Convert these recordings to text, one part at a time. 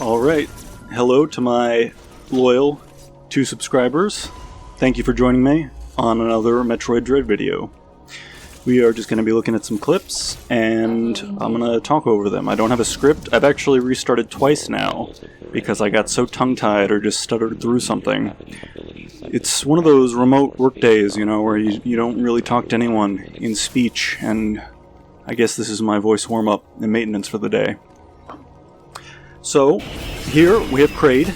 Alright, hello to my loyal 2 subscribers. Thank you for joining me on another Metroid Dread video. We are just going to be looking at some clips, and I'm going to talk over them. I don't have a script. I've actually restarted twice now, because I got so tongue-tied or just stuttered through something. It's one of those remote work days, you know, where you don't really talk to anyone in speech, and I guess this is my voice warm-up and maintenance for the day. So, here we have Kraid.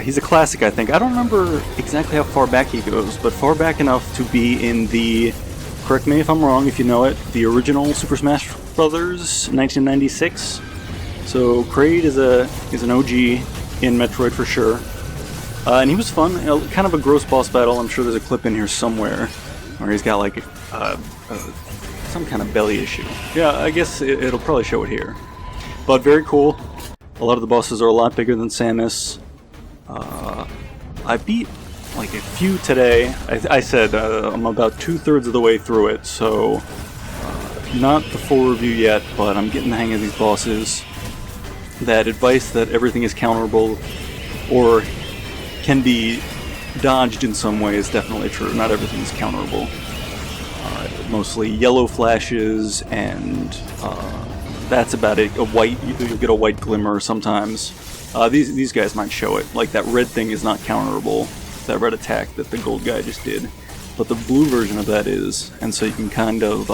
He's a classic, I think. I don't remember exactly how far back he goes, but far back enough to be in the, correct me if I'm wrong if you know it, the original Super Smash Bros. 1996. So Kraid is an OG in Metroid for sure. And he was fun, kind of a gross boss battle. I'm sure there's a clip in here somewhere where he's got like some kind of belly issue. Yeah, I guess it'll probably show it here. But very cool. A lot of the bosses are a lot bigger than Samus. I beat like a few today. I said I'm about 2/3 of the way through it, so not the full review yet, but I'm getting the hang of these bosses. That advice that everything is counterable or can be dodged in some way is definitely true. Not everything is counterable. Mostly yellow flashes and that's about it. You'll get a white glimmer sometimes. These guys might show it. Like that red thing is not counterable. That red attack that the gold guy just did. But the blue version of that is. And so you can kind of,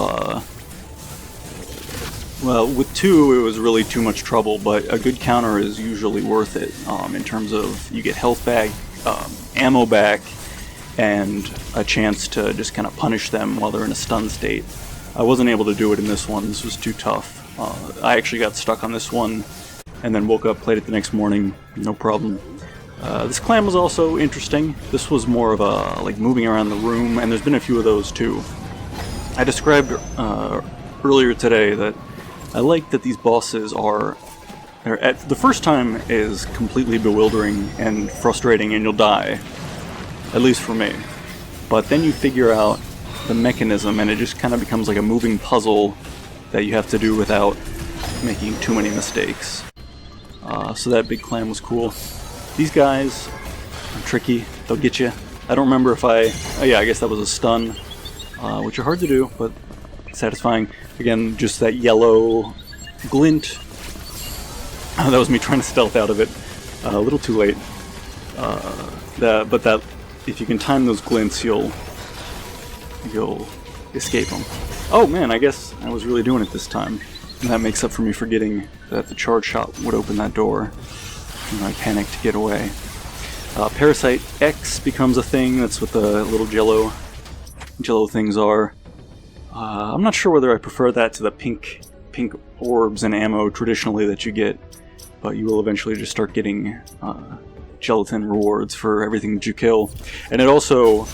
well, with 2 it was really too much trouble, but a good counter is usually worth it. In terms of you get health back, ammo back, and a chance to just kind of punish them while they're in a stun state. I wasn't able to do it in this one. This was too tough. I actually got stuck on this one and then woke up, played it the next morning, no problem. This clam was also interesting. This was more of a like moving around the room, and there's been a few of those too. I described earlier today that I like that these bosses are at the first time is completely bewildering and frustrating and you'll die, at least for me. But then you figure out the mechanism and it just kind of becomes like a moving puzzle that you have to do without making too many mistakes. So that big clam was cool. These guys are tricky. They'll get you. I don't remember if oh yeah, I guess that was a stun, which are hard to do, but satisfying. Again, just that yellow glint. That was me trying to stealth out of it. A little too late. But that, if you can time those glints, you'll escape them. Oh man, I guess I was really doing it this time. And that makes up for me forgetting that the charge shot would open that door. And I panicked to get away. Parasite X becomes a thing. That's what the little jello things are. I'm not sure whether I prefer that to the pink orbs and ammo traditionally that you get, but you will eventually just start getting gelatin rewards for everything that you kill. And it also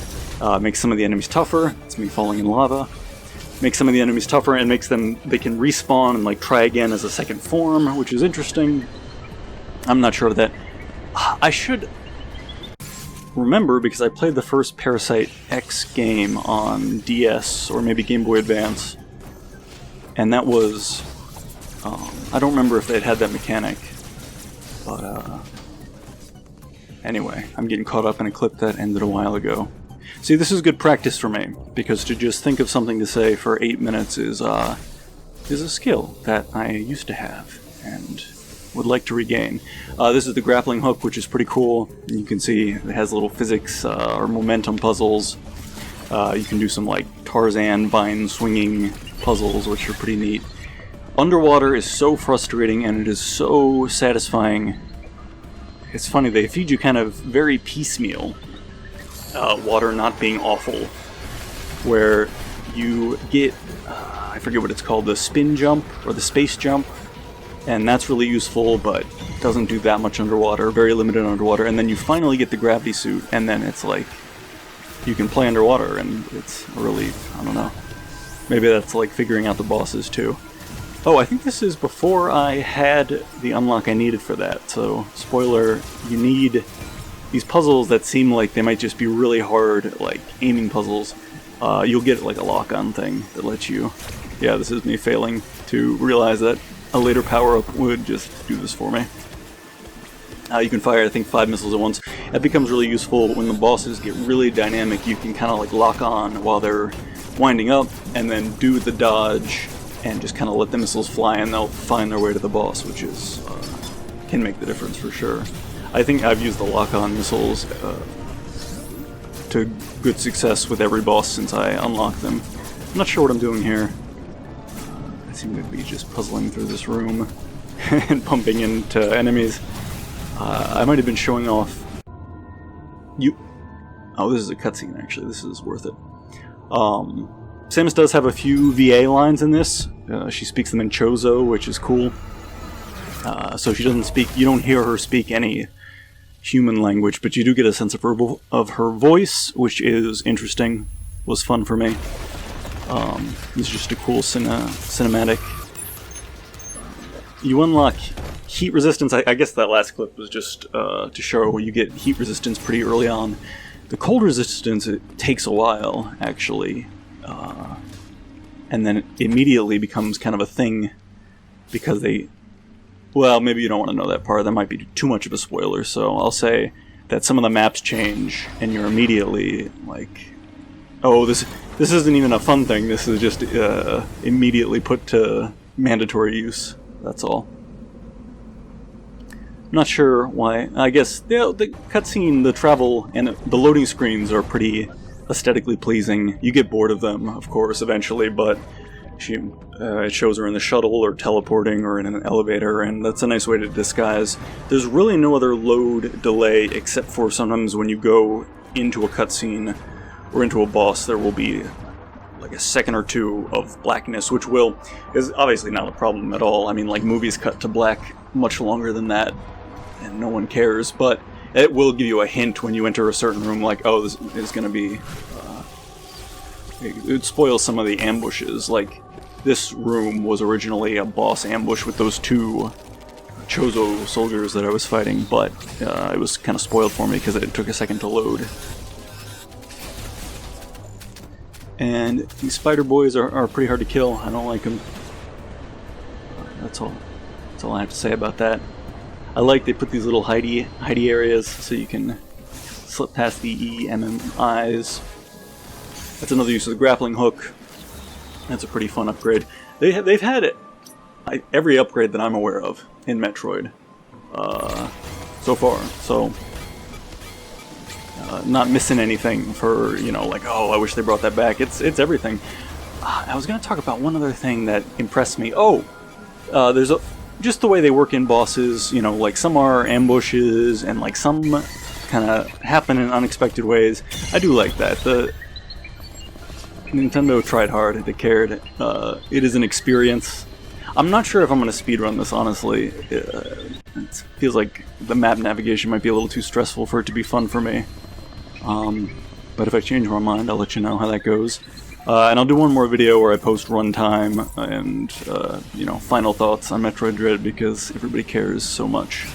makes some of the enemies tougher. It's me falling in lava. Makes some of the enemies tougher and makes them, they can respawn and like try again as a second form, which is interesting. I'm not sure of that. I should remember, because I played the first Parasite X game on DS or maybe Game Boy Advance, and that was, I don't remember if they'd had that mechanic, but anyway, I'm getting caught up in a clip that ended a while ago. See, this is good practice for me, because to just think of something to say for 8 minutes is a skill that I used to have and would like to regain. This is the grappling hook, which is pretty cool. You can see it has little physics or momentum puzzles. You can do some like Tarzan vine swinging puzzles, which are pretty neat. Underwater is so frustrating and it is so satisfying. It's funny, they feed you kind of very piecemeal. Water not being awful, where you get, I forget what it's called, the spin jump or the space jump, and that's really useful, but doesn't do that much underwater, very limited underwater, and then you finally get the gravity suit, and then it's like, you can play underwater, and it's a relief. I don't know. Maybe that's like figuring out the bosses too. Oh, I think this is before I had the unlock I needed for that, so spoiler, you need these puzzles that seem like they might just be really hard, like aiming puzzles. You'll get like a lock-on thing that lets you... Yeah, this is me failing to realize that a later power-up would just do this for me. You can fire, I think, 5 missiles at once. That becomes really useful when the bosses get really dynamic. You can kind of like lock on while they're winding up, and then do the dodge, and just kind of let the missiles fly, and they'll find their way to the boss, which is can make the difference for sure. I think I've used the lock-on missiles to good success with every boss since I unlocked them. I'm not sure what I'm doing here. I seem to be just puzzling through this room and bumping into enemies. I might have been showing off... Oh, this is a cutscene, actually. This is worth it. Samus does have a few VA lines in this. She speaks them in Chozo, which is cool. So she doesn't speak... You don't hear her speak any human language, but you do get a sense of her voice, which is interesting. Was fun for me. It's just a cool cinematic. You unlock heat resistance. I guess that last clip was just to show you get heat resistance pretty early on. The cold resistance, it takes a while, actually. And then it immediately becomes kind of a thing because they... Well, maybe you don't want to know that part. That might be too much of a spoiler, so I'll say that some of the maps change, and you're immediately like, oh, this isn't even a fun thing. This is just immediately put to mandatory use. That's all. I'm not sure why. I guess the cutscene, the travel, and the loading screens are pretty aesthetically pleasing. You get bored of them, of course, eventually, but it shows her in the shuttle or teleporting or in an elevator, and that's a nice way to disguise. There's really no other load delay except for sometimes when you go into a cutscene or into a boss, there will be like a second or two of blackness, which is obviously not a problem at all. I mean, like, movies cut to black much longer than that, and no one cares, but it will give you a hint when you enter a certain room, like, oh, this is going to be... it spoils some of the ambushes. Like, this room was originally a boss ambush with those 2 Chozo soldiers that I was fighting, but it was kind of spoiled for me because it took a second to load. And these spider boys are pretty hard to kill. I don't like them. That's all I have to say about that. I like they put these little hidey areas so you can slip past the EMMIs. That's another use of the grappling hook. That's a pretty fun upgrade. They've had every upgrade that I'm aware of in Metroid so far. So not missing anything for, like, oh, I wish they brought that back. It's everything. I was going to talk about one other thing that impressed me. Oh, there's just the way they work in bosses. Like, some are ambushes and like some kind of happen in unexpected ways. I do like that. Nintendo tried hard, they cared. It is an experience. I'm not sure if I'm going to speedrun this, honestly. It feels like the map navigation might be a little too stressful for it to be fun for me. But if I change my mind, I'll let you know how that goes. And I'll do one more video where I post runtime and, final thoughts on Metroid Dread because everybody cares so much.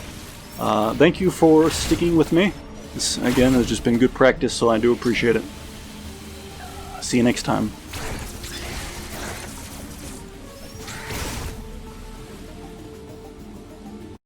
Thank you for sticking with me. This, again, has just been good practice, so I do appreciate it. See you next time.